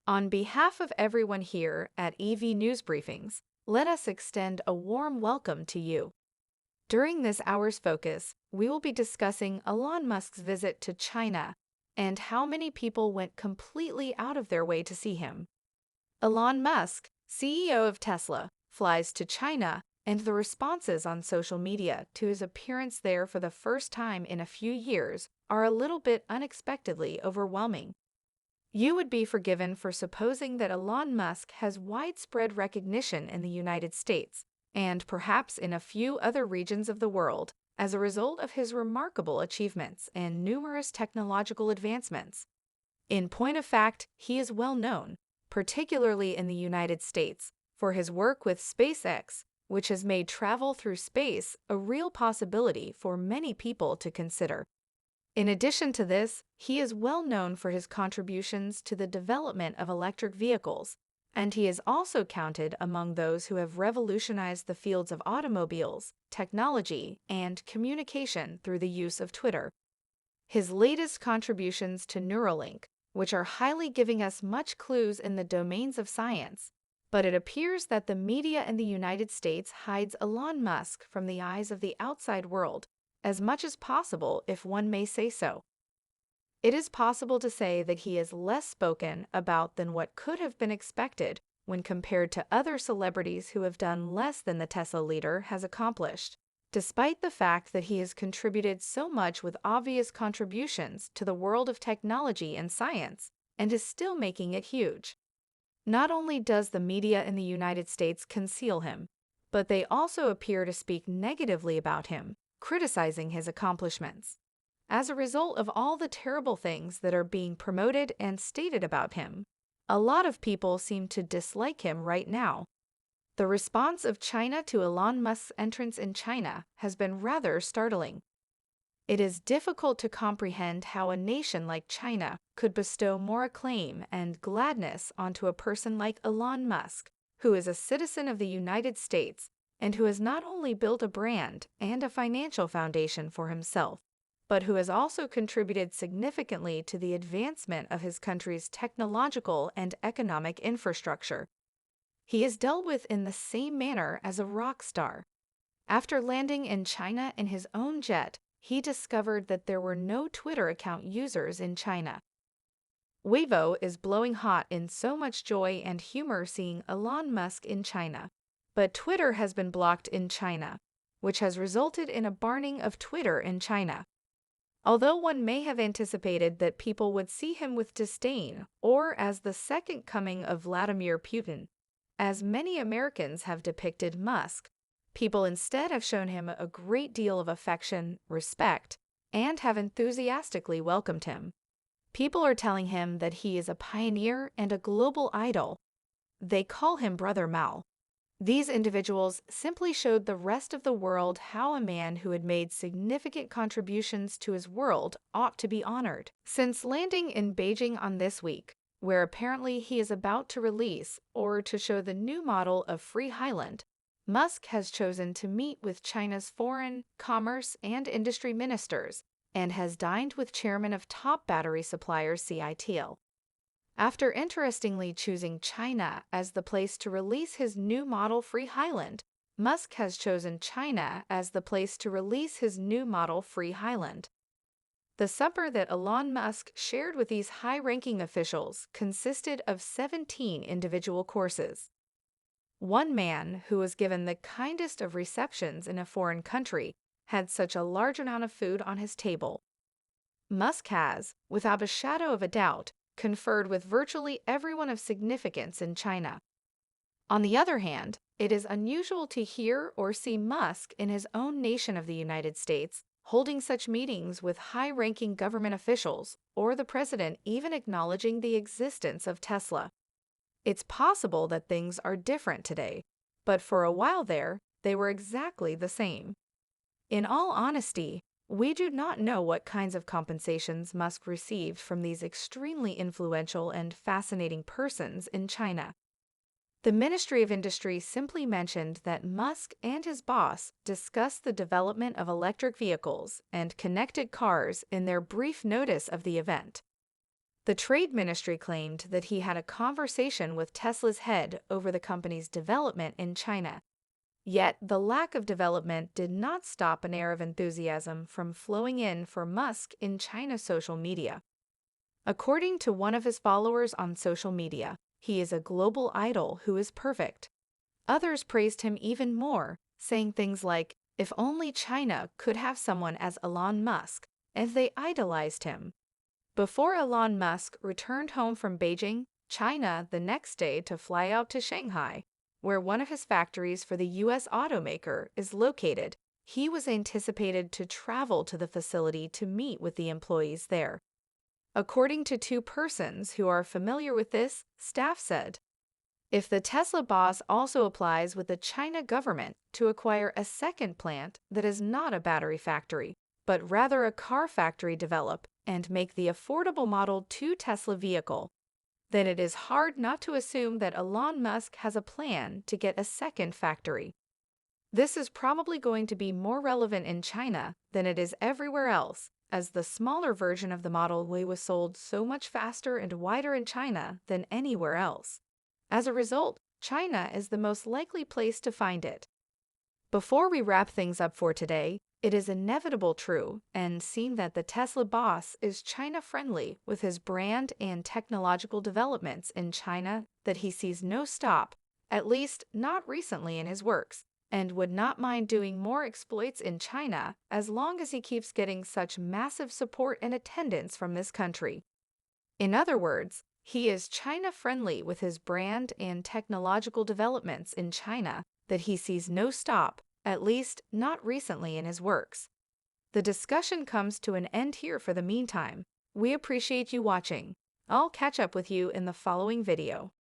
On behalf of everyone here at EV News Briefings, let us extend a warm welcome to you. During this hour's focus, we will be discussing Elon Musk's visit to China and how many people went completely out of their way to see him. Elon Musk, CEO of Tesla, flies to China, and the responses on social media to his appearance there for the first time in a few years are a little bit unexpectedly overwhelming. You would be forgiven for supposing that Elon Musk has widespread recognition in the United States, and perhaps in a few other regions of the world, as a result of his remarkable achievements and numerous technological advancements. In point of fact, he is well known, particularly in the United States, for his work with SpaceX, which has made travel through space a real possibility for many people to consider. In addition to this, he is well known for his contributions to the development of electric vehicles, and he is also counted among those who have revolutionized the fields of automobiles, technology, and communication through the use of Twitter. His latest contributions to Neuralink, which are highly giving us much clues in the domains of science, but it appears that the media in the United States hides Elon Musk from the eyes of the outside world as much as possible, if one may say so. It is possible to say that he is less spoken about than what could have been expected when compared to other celebrities who have done less than the Tesla leader has accomplished, despite the fact that he has contributed so much with obvious contributions to the world of technology and science, and is still making it huge. Not only does the media in the United States conceal him, but they also appear to speak negatively about him, criticizing his accomplishments. As a result of all the terrible things that are being promoted and stated about him, a lot of people seem to dislike him right now. The response of China to Elon Musk's entrance in China has been rather startling. It is difficult to comprehend how a nation like China could bestow more acclaim and gladness onto a person like Elon Musk, who is a citizen of the United States and who has not only built a brand and a financial foundation for himself, but who has also contributed significantly to the advancement of his country's technological and economic infrastructure. He is dealt with in the same manner as a rock star. After landing in China in his own jet, he discovered that there were no Twitter account users in China. Weibo is blowing hot in so much joy and humor seeing Elon Musk in China, but Twitter has been blocked in China, which has resulted in a banning of Twitter in China. Although one may have anticipated that people would see him with disdain or as the second coming of Vladimir Putin, as many Americans have depicted Musk, people instead have shown him a great deal of affection, respect, and have enthusiastically welcomed him. People are telling him that he is a pioneer and a global idol. They call him Brother Mao. These individuals simply showed the rest of the world how a man who had made significant contributions to his world ought to be honored. Since landing in Beijing on this week, where apparently he is about to release or to show the new model of Free Highland, Musk has chosen to meet with China's foreign, commerce, and industry ministers and has dined with chairman of top battery supplier CITL. After interestingly choosing China as the place to release his new model Free Highland, Musk has chosen China as the place to release his new model Free Highland. The supper that Elon Musk shared with these high-ranking officials consisted of 17 individual courses. One man who was given the kindest of receptions in a foreign country had such a large amount of food on his table. Musk has, without a shadow of a doubt, conferred with virtually everyone of significance in China. On the other hand, it is unusual to hear or see Musk in his own nation of the United States holding such meetings with high-ranking government officials or the president even acknowledging the existence of Tesla. It's possible that things are different today, but for a while there, they were exactly the same. In all honesty, we do not know what kinds of compensations Musk received from these extremely influential and fascinating persons in China. The Ministry of Industry simply mentioned that Musk and his boss discussed the development of electric vehicles and connected cars in their brief notice of the event. The trade ministry claimed that he had a conversation with Tesla's head over the company's development in China. Yet, the lack of development did not stop an air of enthusiasm from flowing in for Musk in China's social media. According to one of his followers on social media, he is a global idol who is perfect. Others praised him even more, saying things like, "If only China could have someone as Elon Musk," and they idolized him. Before Elon Musk returned home from Beijing, China, the next day to fly out to Shanghai, where one of his factories for the U.S. automaker is located, he was anticipated to travel to the facility to meet with the employees there. According to two persons who are familiar with this, staff said, if the Tesla boss also applies with the China government to acquire a second plant that is not a battery factory, but rather a car factory develop and make the affordable Model 2 Tesla vehicle, then it is hard not to assume that Elon Musk has a plan to get a second factory. This is probably going to be more relevant in China than it is everywhere else, as the smaller version of the Model Y was sold so much faster and wider in China than anywhere else. As a result, China is the most likely place to find it. Before we wrap things up for today, it is inevitable true and seen that the Tesla boss is China-friendly with his brand and technological developments in China that he sees no stop, at least not recently in his works, and would not mind doing more exploits in China as long as he keeps getting such massive support and attendance from this country. In other words, he is China-friendly with his brand and technological developments in China that he sees no stop, at least not recently in his works. The discussion comes to an end here for the meantime. We appreciate you watching. I'll catch up with you in the following video.